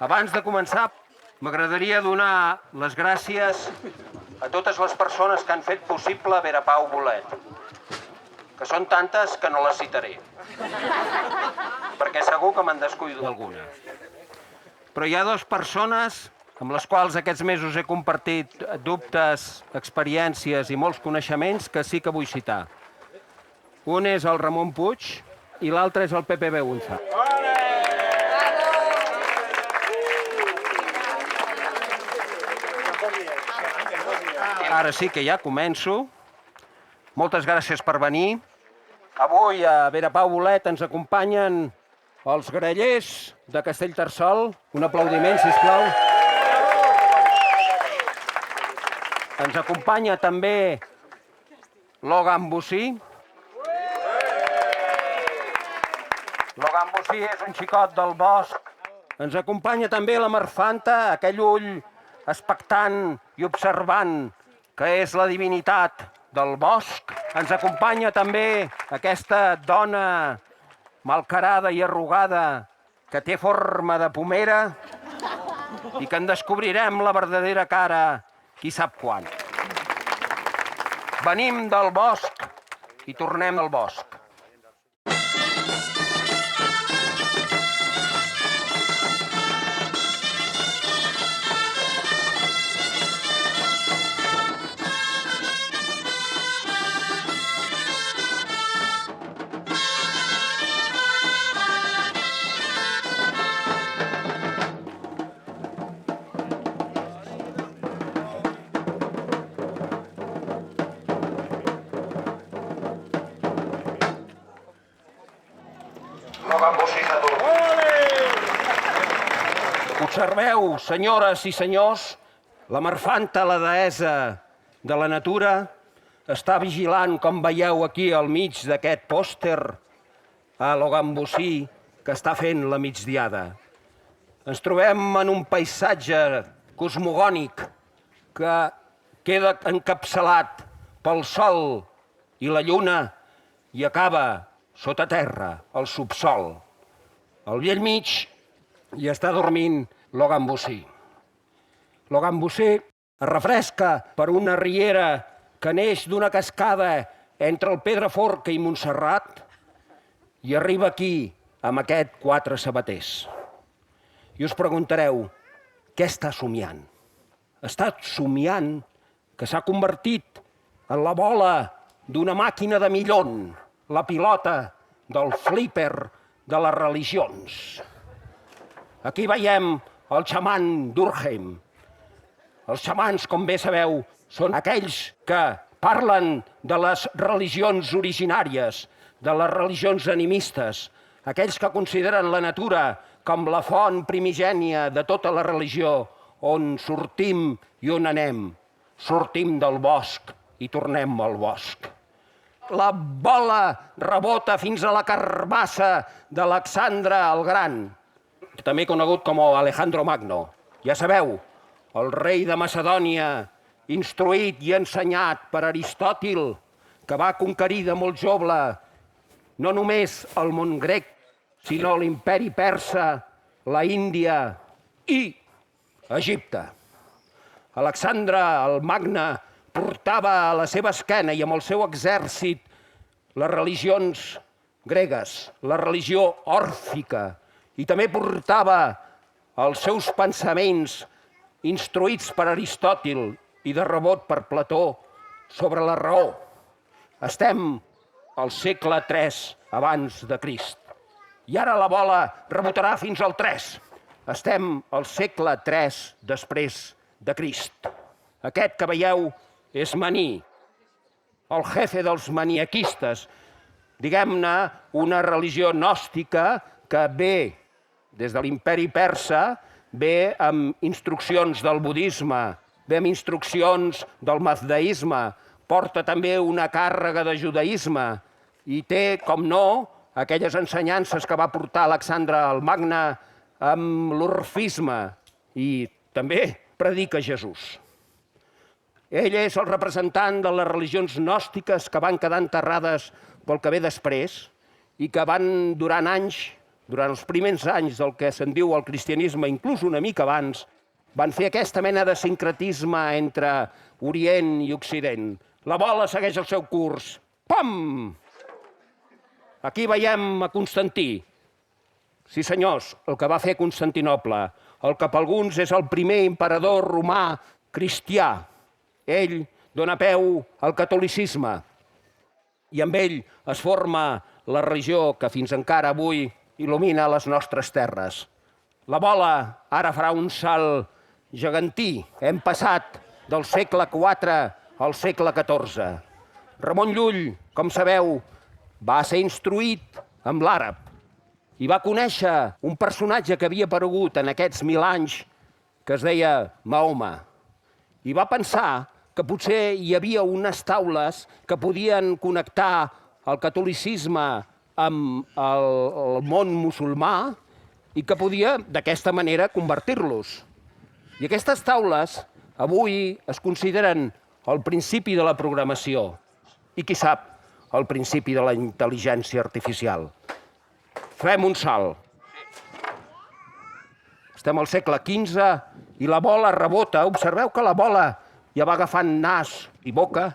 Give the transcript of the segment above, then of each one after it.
Abans de començar, m'agradaria donar les gràcies a totes les persones que han fet possible Vera Pau Bolet, que són tantes que no les citaré, perquè segur que me'n descuido d'alguna. Però hi ha dues persones amb les quals aquests mesos he compartit dubtes, experiències i molts coneixements que sí que vull citar. Un és el Ramon Puig i l'altre és el Pepe Beunza. Ara sí que ja començo. Moltes gràcies per venir. Avui a Vera Pau Bolet ens acompanyen els grallers de Castellterçol. Un aplaudiment, sisplau. Ens acompanya també Logan Bocí. Logan Bocí és un xicot del bosc. Ens acompanya també la Marfanta, aquell ull expectant i observant que és la divinitat del bosc. Ens acompanya també aquesta dona malcarada i arrugada que té forma de pomera i que en descobrirem la verdadera cara qui sap quan. Venim del bosc i tornem al bosc. Observeu, senyores i senyors, la Marfanta, la deessa de la natura, està vigilant, com veieu aquí al mig d'aquest pòster, a Logan Bocí, que està fent la migdiada. Ens trobem en un paisatge cosmogònic que queda encapçalat pel sol i la lluna i acaba sota terra, al subsol. Al bell mig hi està dormint Logan Bocí. Logan Bocí es refresca per una riera que neix d'una cascada entre el Pedraforca i Montserrat i arriba aquí amb aquest quatre sabaters. I us preguntareu, què està somiant? Està somiant que s'ha convertit en la bola d'una màquina de millón, la pilota del flipper de les religions. Aquí veiem el xaman d'Urheim. Els xamans, com bé sabeu, són aquells que parlen de les religions originàries, de les religions animistes, aquells que consideren la natura com la font primigènia de tota la religió, on sortim i on anem. Sortim del bosc i tornem al bosc. La bola rebota fins a la carbassa d'Alexandre el Gran, també conegut com Alejandro Magno. Ja sabeu, el rei de Macedònia, instruït i ensenyat per Aristòtil, que va conquerir de molt jove no només el món grec, sinó l'imperi persa, la Índia i Egipte. Alexandre el Magne portava a la seva esquena i amb el seu exèrcit les religions gregues, la religió òrfica, i també portava els seus pensaments instruïts per Aristòtil i de rebot per Plató sobre la raó. Estem al segle III abans de Crist. I ara la bola rebotarà fins al 3. Estem al segle III després de Crist. Aquest que veieu és Maní, el jefe dels maniaquistes, diguem-ne una religió gnòstica que ve des de l'imperi persa, ve amb instruccions del budisme, ve amb instruccions del mazdeisme, porta també una càrrega de judaïsme i té, com no, aquelles ensenyances que va portar Alexandre el Magne amb l'orfisme i també predica Jesús. Ell és el representant de les religions gnòstiques que van quedar enterrades pel que ve després i que van, durant anys, durant els primers anys del que se'n diu el cristianisme, inclús una mica abans, van fer aquesta mena de sincretisme entre Orient i Occident. La bola segueix el seu curs. Pam! Aquí veiem a Constantí. Sí, senyors, el que va fer Constantinoble, el que per alguns és el primer emperador romà cristià. Ell dona peu al catolicisme i amb ell es forma la religió que fins encara avui il·lumina les nostres terres. La bola ara farà un salt gegantí. Hem passat del segle IV al segle XIV. Ramon Llull, com sabeu, va ser instruït amb l'àrab i va conèixer un personatge que havia aparegut en aquests 1000 anys que es deia Mahoma. I va pensar que potser hi havia unes taules que podien connectar el catolicisme amb el món musulmà i que podia, d'aquesta manera, convertir-los. I aquestes taules avui es consideren el principi de la programació i, qui sap, el principi de la intel·ligència artificial. Fem un salt. Estem al segle XV i la bola rebota. Observeu que la bola ja va agafant nas i boca,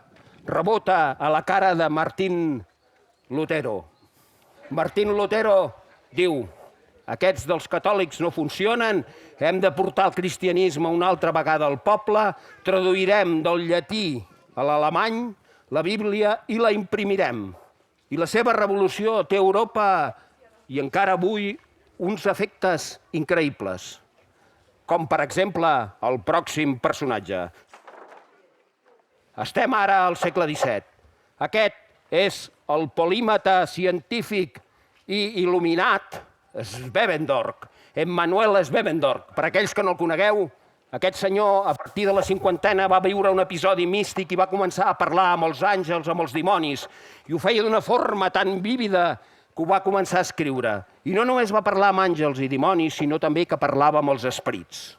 rebota a la cara de Martín Lutero. Martín Lutero diu: aquests dels catòlics no funcionen, hem de portar el cristianisme una altra vegada al poble, traduirem del llatí a l'alemany la Bíblia i la imprimirem. I la seva revolució té a Europa i encara avui uns efectes increïbles, com per exemple el pròxim personatge. Estem ara al segle XVII. Aquest és el polímata científic i il·luminat Swedenborg, Emanuel Swedenborg. Per aquells que no el conegueu, aquest senyor, a partir de la cinquantena, va viure un episodi místic i va començar a parlar amb els àngels, amb els dimonis, i ho feia d'una forma tan vívida que ho va començar a escriure. I no només va parlar amb àngels i dimonis, sinó també que parlava amb els esperits.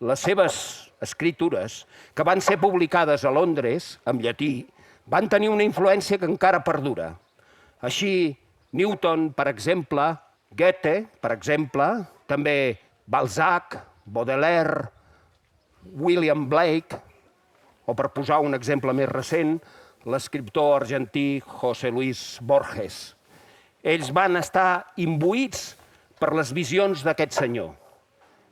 Les seves escritures, que van ser publicades a Londres, en llatí, van tenir una influència que encara perdura. Així, Newton, per exemple, Goethe, per exemple, també Balzac, Baudelaire, William Blake, o per posar un exemple més recent, l'escriptor argentí José Luis Borges. Ells van estar imbuïts per les visions d'aquest senyor.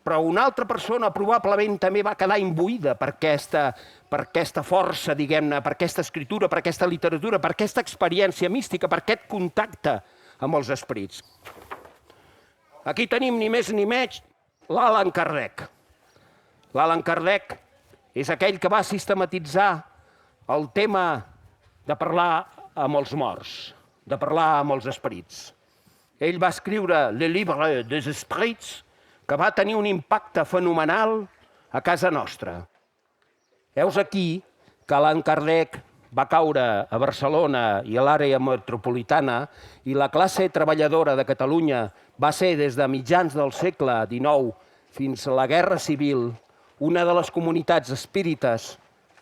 Però una altra persona probablement també va quedar imbuïda per aquesta força, diguem-ne, per aquesta escritura, per aquesta literatura, per aquesta experiència mística, per aquest contacte amb els esperits. Aquí tenim ni més ni menys l'Allan Kardec. L'Allan Kardec és aquell que va sistematitzar el tema de parlar amb els morts, de parlar amb els esperits. Ell va escriure Le Livre des Esprits, que va tenir un impacte fenomenal a casa nostra. Heus aquí que Allan Kardec va caure a Barcelona i a l'àrea metropolitana i la classe treballadora de Catalunya va ser des de mitjans del segle XIX fins a la Guerra Civil una de les comunitats espírites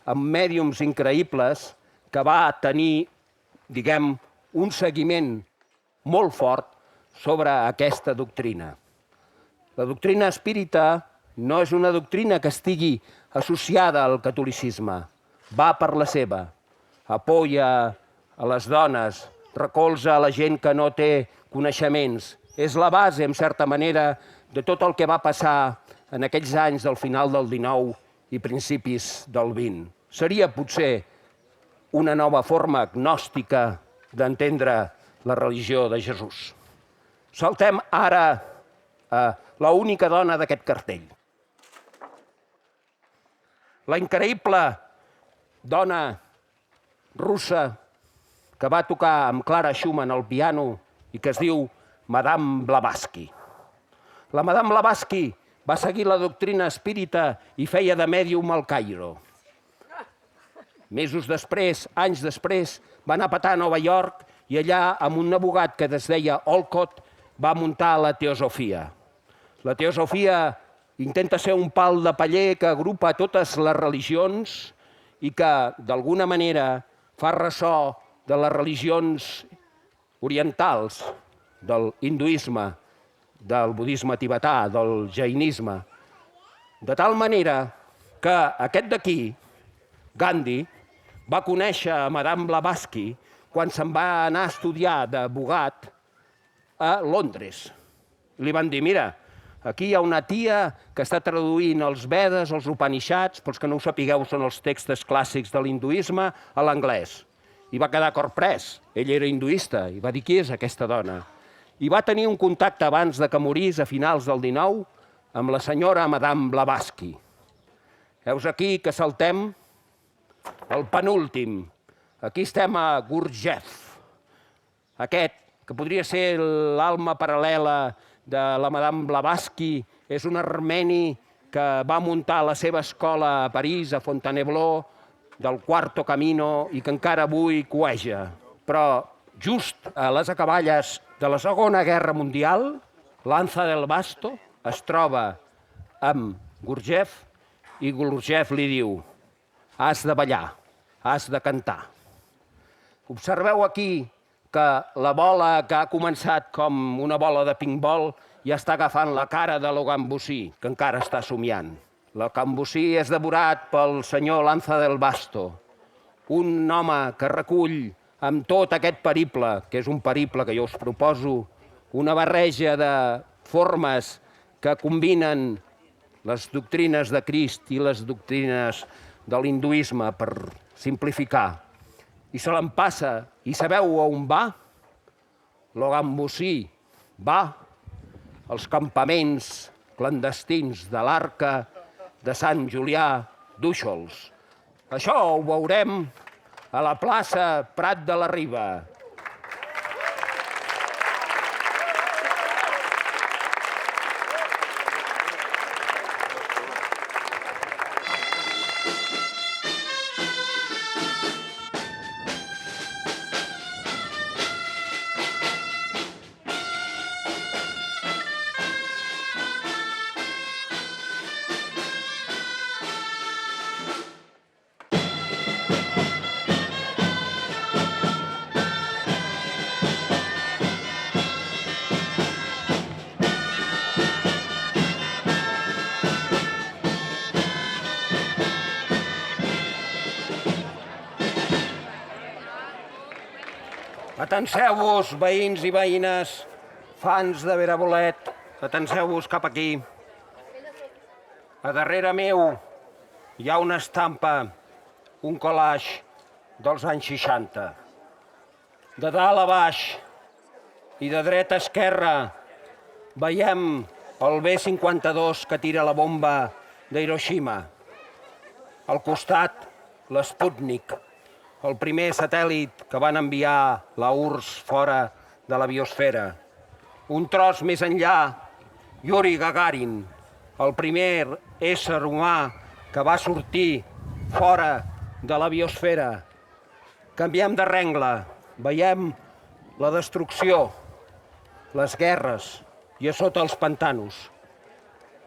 amb mèdiums increïbles que va tenir, diguem, un seguiment molt fort sobre aquesta doctrina. La doctrina espírita no és una doctrina que estigui associada al catolicisme. Va per la seva. Apoya a les dones, recolza a la gent que no té coneixements. És la base, en certa manera, de tot el que va passar en aquells anys del final del XIX i principis del XX. Seria, potser, una nova forma agnòstica d'entendre la religió de Jesús. Saltem ara a l'única dona d'aquest cartell. La increïble dona russa que va tocar amb Clara Schumann al piano i que es diu Madame Blavatsky. La Madame Blavatsky va seguir la doctrina espírita i feia de mèdium al Cairo. Mesos després, anys després, va anar a petar a Nova York i allà, amb un abogat que es deia Olcott, va muntar la teosofia. La teosofia intenta ser un pal de paller que agrupa totes les religions i que, d'alguna manera, fa ressò de les religions orientals, del hinduisme, del budisme tibetà, del jainisme, de tal manera que aquest d'aquí, Gandhi, va conèixer a Madame Blavatsky quan se'n va anar a estudiar d'abogat a Londres. Li van dir, mira, aquí hi ha una tia que està traduint els Vedes, els Upanishads, pels que no ho sapigueu són els textos clàssics de l'hinduisme, a l'anglès. I va quedar corprès. Ell era hinduista i va dir, qui és aquesta dona? I va tenir un contacte abans de que morís, a finals del XIX, amb la senyora Madame Blavatsky. Heus aquí que saltem el penúltim. Aquí estem a Gurdjieff. Aquest, que podria ser l'alma paral·lela de la Madame Blavatsky, és un armeni que va muntar la seva escola a París, a Fontainebleau, del Quarto Camino, i que encara avui cueja. Però just a les acaballes de la Segona Guerra Mundial, l'Anza del Basto es troba amb Gurdjieff i Gurdjieff li diu, has de ballar, has de cantar. Observeu aquí que la bola que ha començat com una bola de ping-pong ja està agafant la cara de l'Ogambusí, que encara està somiant. L'Ogambusí és devorat pel senyor Lanza del Basto, un home que recull amb tot aquest periple, que és un periple que jo us proposo, una barreja de formes que combinen les doctrines de Crist i les doctrines de l'hinduisme, per simplificar. I se l'empassa. I sabeu on va? L'Ogambusí va als campaments clandestins de l'Arca de Sant Julià d'Úxols. Això ho veurem a la plaça Prat de la Riba. Atanseu-vos, veïns i veïnes, fans de Vera Bolet, atanseu-vos cap aquí. A darrere meu hi ha una estampa, un collage dels anys 60. De dalt a baix i de dreta a esquerra veiem el B-52 que tira la bomba d'Hiroshima. Al costat, l'Sputnik, el primer satèl·lit que van enviar la URSS fora de la biosfera. Un tros més enllà, Yuri Gagarin, el primer ésser humà que va sortir fora de la biosfera. Canviem de rengle, veiem la destrucció, les guerres i a sota els pantanos.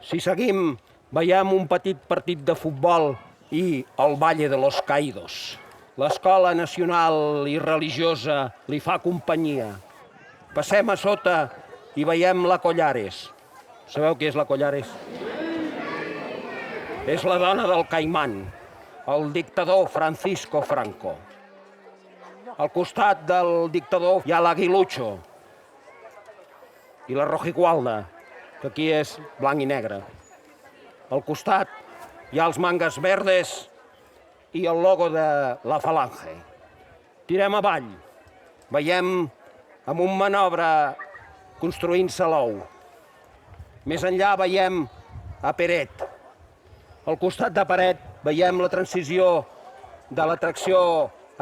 Si seguim, veiem un petit partit de futbol i el Valle de los Caídos. L'escola nacional i religiosa li fa companyia. Passem a sota i veiem la Collares. Sabeu qui és la Collares? És la dona del Caimán, el dictador Francisco Franco. Al costat del dictador hi ha l'Aguilucho i la Rojigualda, que aquí és blanc i negre. Al costat hi ha els Mangas Verdes i el logo de la Falange. Tirem avall. Veiem amb un manobre construint-se l'ou. Més enllà veiem a Peret. Al costat de Peret veiem la transició de l'atracció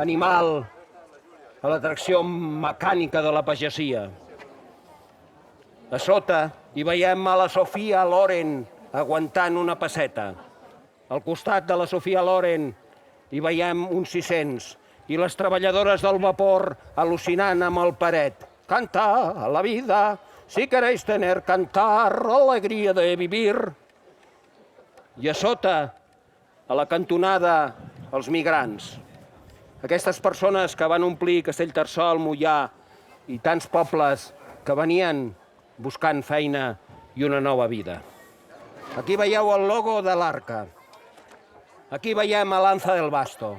animal a l'atracció mecànica de la pagesia. A sota hi veiem a la Sofia Loren aguantant una pesseta. Al costat de la Sofia Loren hi veiem uns 600 i les treballadores del vapor al·lucinant amb el Peret. Cantar a la vida, si queréis tener cantar, alegria de vivir. I a sota, a la cantonada, els migrants. Aquestes persones que van omplir Castellterçol, Moià i tants pobles que venien buscant feina i una nova vida. Aquí veieu el logo de l'Arca. Aquí veiem a Lanza del Basto.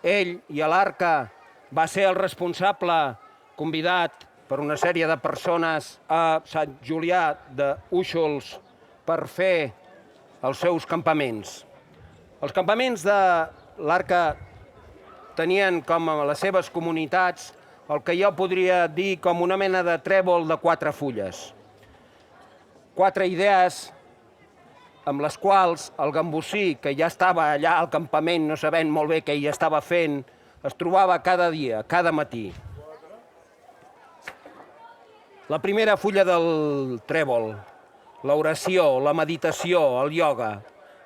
Ell i l'Arca va ser el responsable convidat per una sèrie de persones a Sant Julià d'Úxols per fer els seus campaments. Els campaments de l'Arca tenien com a les seves comunitats el que jo podria dir com una mena de trèvol de 4 fulles. 4 idees amb les quals el gambosí, que ja estava allà al campament, no sabent molt bé què hi estava fent, es trobava cada dia, cada matí. La primera fulla del trèvol, l'oració, la meditació, el ioga.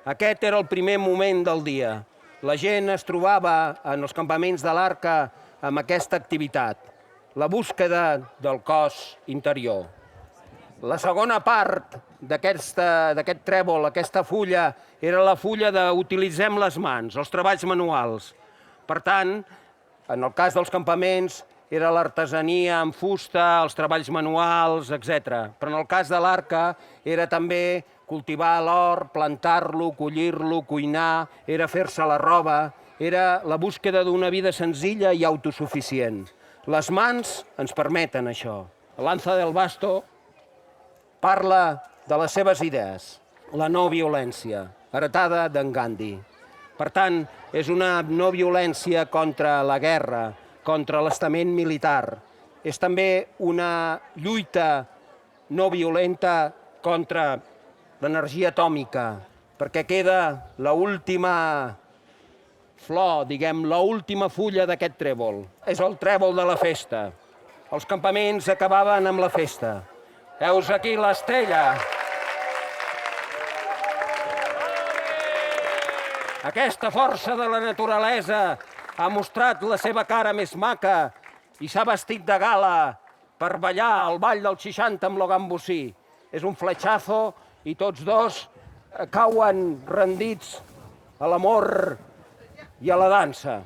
Aquest era el primer moment del dia. La gent es trobava en els campaments de l'Arca amb aquesta activitat, la búsqueda del cos interior. La segona part d'aquest trèvol, aquesta fulla, era la fulla d'utilitzem les mans, els treballs manuals. Per tant, en el cas dels campaments, era l'artesania amb fusta, els treballs manuals, etc. Però en el cas de l'Arca era també cultivar l'or, plantar-lo, collir-lo, cuinar, era fer-se la roba, era la búsqueda d'una vida senzilla i autosuficient. Les mans ens permeten això. Lanza del Basto parla de les seves idees, la no violència, heretada d'en Gandhi. Per tant, és una no violència contra la guerra, contra l'estament militar. És també una lluita no violenta contra l'energia atòmica, perquè queda l'última flor, diguem, l'última fulla d'aquest trèvol. És el trèvol de la festa. Els campaments acabaven amb la festa. Heus aquí l'estrella. Aquesta força de la naturalesa ha mostrat la seva cara més maca i s'ha vestit de gala per ballar el ball del 60 amb lo gambosí. És un fletxazo i tots dos cauen rendits a l'amor i a la dansa.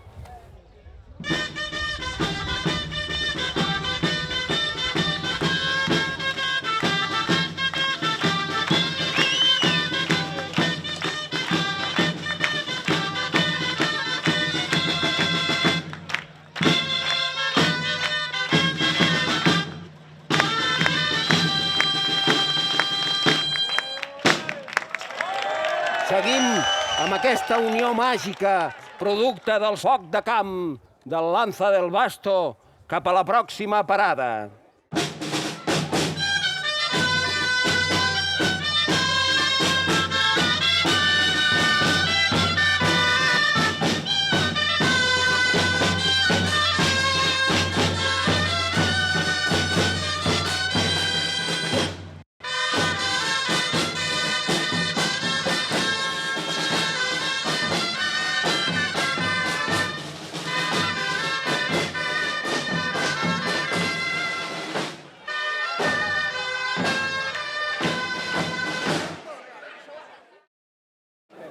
Seguim amb aquesta unió màgica, producte del foc de camp del Lanza del Basto, cap a la pròxima parada.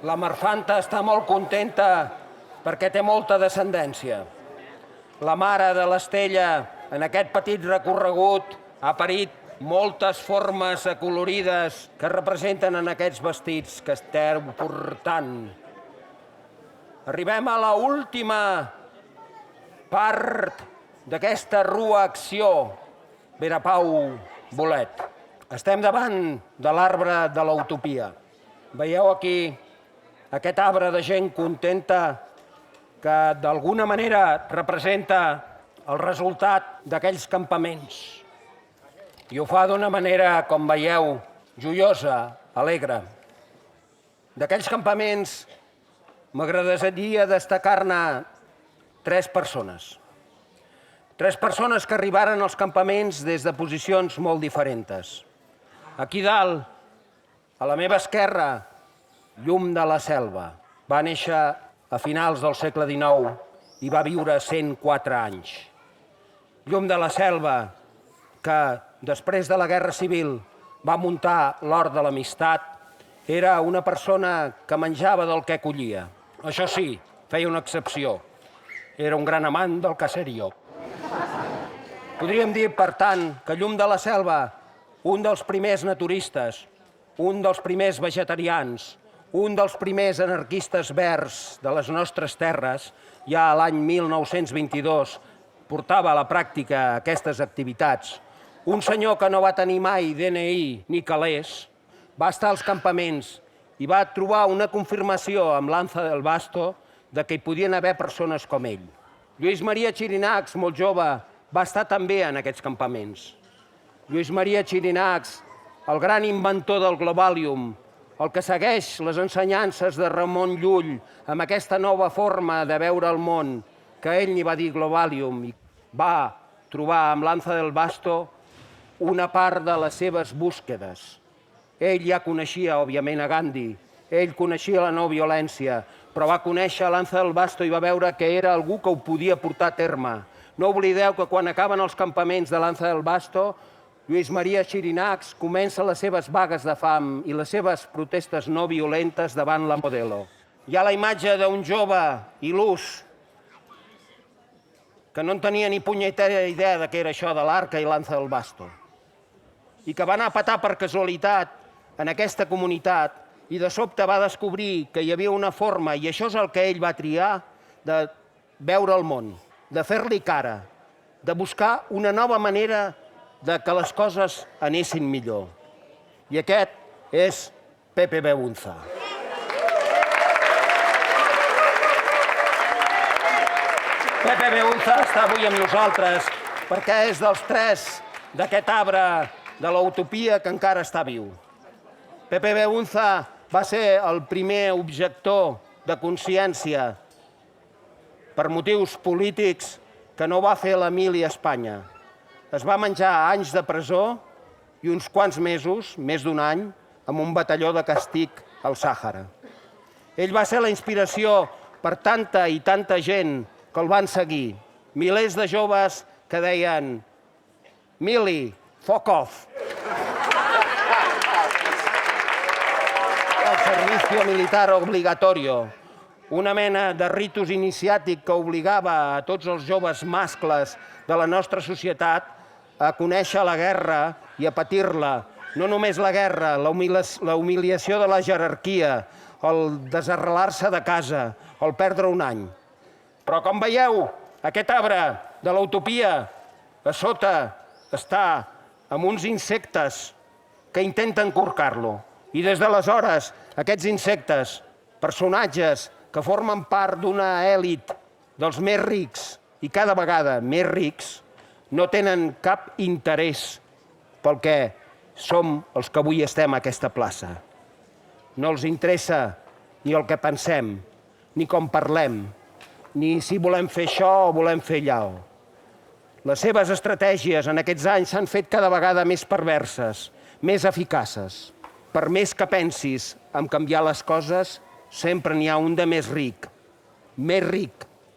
La Marfanta està molt contenta perquè té molta descendència. La mare de l'Estella, en aquest petit recorregut, ha parit moltes formes acolorides que representen en aquests vestits que esteu portant. Arribem a l'última part d'aquesta rua acció, Verapau Bolet. Estem davant de l'arbre de la utopia. Veieu aquí aquest arbre de gent contenta que d'alguna manera representa el resultat d'aquells campaments. I ho fa d'una manera, com veieu, joiosa, alegre. D'aquells campaments m'agradaria destacar-ne 3 persones. 3 persones que arribaren als campaments des de posicions molt diferents. Aquí dalt, a la meva esquerra, Llum de la Selva. Va néixer a finals del segle XIX i va viure 104 anys. Llum de la Selva, que després de la Guerra Civil va muntar l'Hort de l'Amistat, era una persona que menjava del que collia. Això sí, feia una excepció. Era un gran amant del caserio. Podríem dir, per tant, que Llum de la Selva, un dels primers naturistes, un dels primers vegetarians, un dels primers anarquistes verds de les nostres terres, ja a l'any 1922 portava a la pràctica aquestes activitats. Un senyor que no va tenir mai DNI ni calés, va estar als campaments i va trobar una confirmació amb Lanza del Basto de que hi podien haver persones com ell. Lluís Maria Xirinacs, molt jove, va estar també en aquests campaments. Lluís Maria Xirinacs, el gran inventor del Globalium, el que segueix les ensenyances de Ramon Llull amb aquesta nova forma de veure el món, que ell n'hi va dir Globalium, i va trobar amb Lanza del Basto una part de les seves búsquedes. Ell ja coneixia, òbviament, a Gandhi, ell coneixia la no violència, però va conèixer Lanza del Basto i va veure que era algú que ho podia portar a terme. No oblideu que quan acaben els campaments de Lanza del Basto, Lluís Maria Xirinacs comença les seves vagues de fam i les seves protestes no violentes davant la Modelo. Hi ha la imatge d'un jove il·lús que no en tenia ni punyetera idea de què era això de l'Arca i Lanza del Basto i que va anar a petar per casualitat en aquesta comunitat i de sobte va descobrir que hi havia una forma, i això és el que ell va triar, de veure el món, de fer-li cara, de buscar una nova manera de que les coses anessin millor. I aquest és Pepe Beunza. Pepe Beunza està avui amb nosaltres perquè és dels 3 d'aquest arbre de la utopia que encara està viu. Pepe Beunza va ser el primer objector de consciència per motius polítics que no va fer la mili a Espanya. Es va menjar anys de presó i uns quants mesos, més d'un any, amb un batalló de castig al Sàhara. Ell va ser la inspiració per tanta i tanta gent que el van seguir. Milers de joves que deien «Mili, fuck off». El servicio militar obligatorio, una mena de ritus iniciàtic que obligava a tots els joves mascles de la nostra societat a conèixer la guerra i a patir-la. No només la guerra, la humiliació de la jerarquia, el desarrelar-se de casa, el perdre un any. Però com veieu, aquest arbre de la utopia a sota està amb uns insectes que intenten corcar-lo. I des d'aleshores, aquests insectes, personatges que formen part d'una èlit dels més rics i cada vegada més rics, no tenen cap interès pel que som els que avui estem a aquesta plaça. No els interessa ni el que pensem, ni com parlem, ni si volem fer això o volem fer allò. Les seves estratègies en aquests anys s'han fet cada vegada més perverses, més eficaces. Per més que pensis en canviar les coses, sempre n'hi ha un de més ric,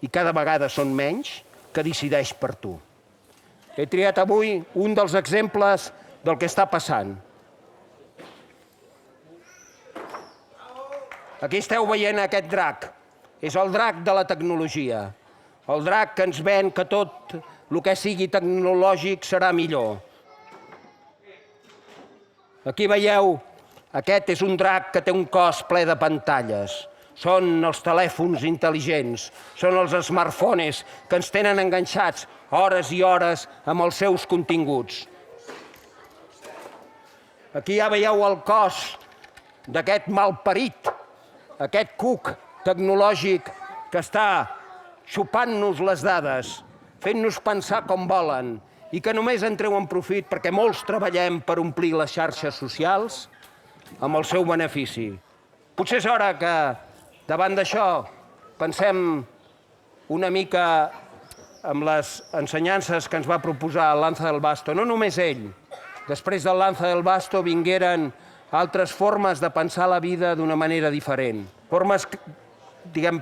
i cada vegada són menys, que decideix per tu. He triat avui un dels exemples del que està passant. Aquí esteu veient aquest drac. És el drac de la tecnologia. El drac que ens ven que tot el que sigui tecnològic serà millor. Aquí veieu, aquest és un drac que té un cos ple de pantalles. Són els telèfons intel·ligents, són els smartphones que ens tenen enganxats hores i hores amb els seus continguts. Aquí ja veieu el cos d'aquest malparit, aquest cuc tecnològic que està xupant-nos les dades, fent-nos pensar com volen i que només en treuen profit perquè molts treballem per omplir les xarxes socials amb el seu benefici. Potser és hora que, davant d'això, pensem una mica amb les ensenyances que ens va proposar Lanza del Basto. No només ell. Després del Lanza del Basto vingueren altres formes de pensar la vida d'una manera diferent.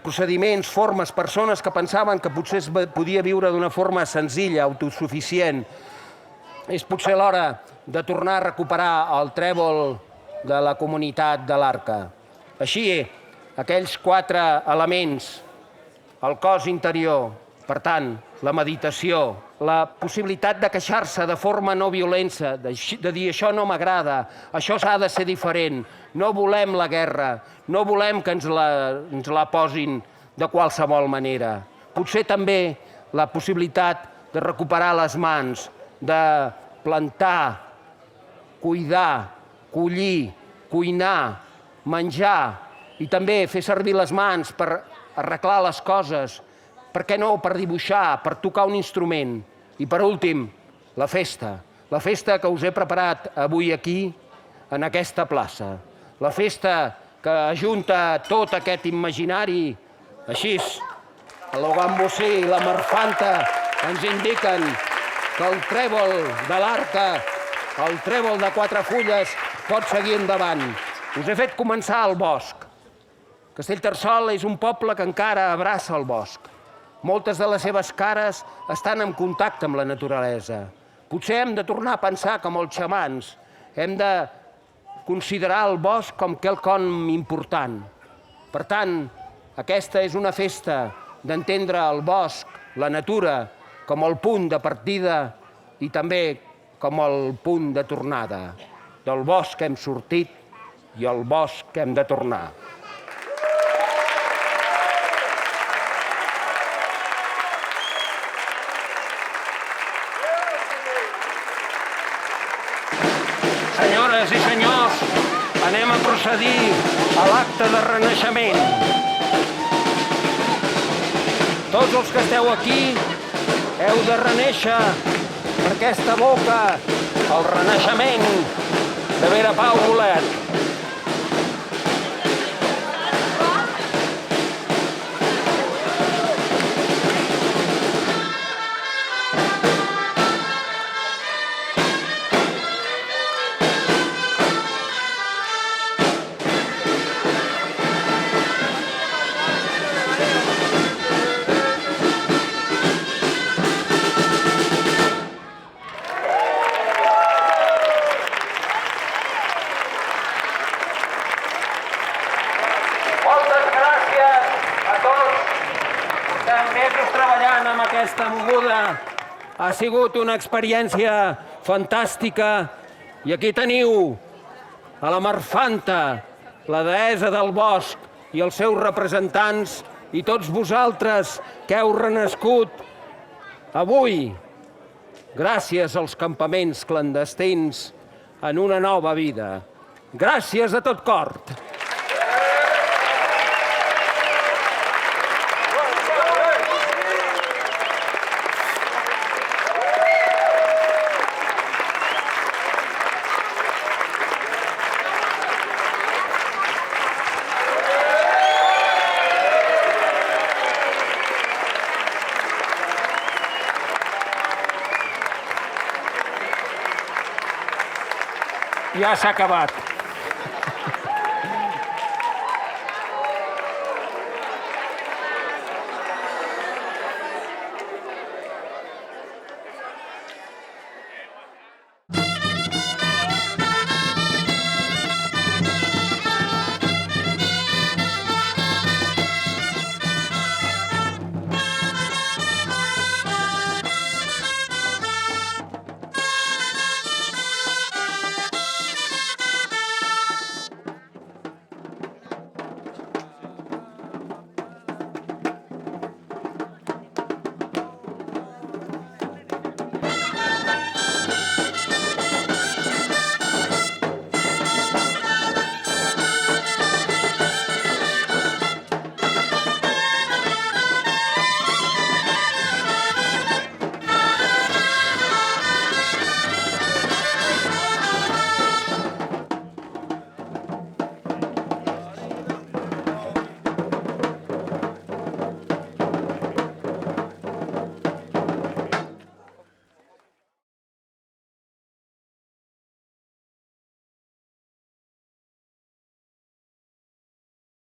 Procediments, formes, persones que pensaven que potser es podia viure d'una forma senzilla, autosuficient. És potser l'hora de tornar a recuperar el trèvol de la comunitat de l'Arca. Així, aquells 4 elements, el cos interior, per tant, la meditació, la possibilitat de queixar-se de forma no violenta, de dir això no m'agrada, això s'ha de ser diferent, no volem la guerra, no volem que ens la posin de qualsevol manera. Potser també la possibilitat de recuperar les mans, de plantar, cuidar, collir, cuinar, menjar i també fer servir les mans per arreglar les coses, per què no, per dibuixar, per tocar un instrument. I per últim, la festa que us he preparat avui aquí, en aquesta plaça. La festa que ajunta tot aquest imaginari, així, el gambosí i la marfanta ens indiquen que el trèvol de l'arca, el trèvol de 4 fulles, pot seguir endavant. Us he fet començar al bosc. Castellterçol és un poble que encara abraça el bosc. Moltes de les seves cares estan en contacte amb la naturalesa. Potser hem de tornar a pensar com els xamans. Hem de considerar el bosc com quelcom important. Per tant, aquesta és una festa d'entendre el bosc, la natura, com el punt de partida i també com el punt de tornada. Del bosc hem sortit i al bosc hem de tornar. Senyores i senyors, anem a procedir a l'acte de renaixement. Tots els que esteu aquí heu de renéixer per aquesta boca, el renaixement de Pere Pau Bolet. Mesos treballant amb aquesta moguda. Ha sigut una experiència fantàstica. I aquí teniu a la Marfanta, la deessa del bosc i els seus representants i tots vosaltres que heu renascut avui, gràcies als campaments clandestins, en una nova vida. Gràcies de tot cor. Ja s'ha acabat.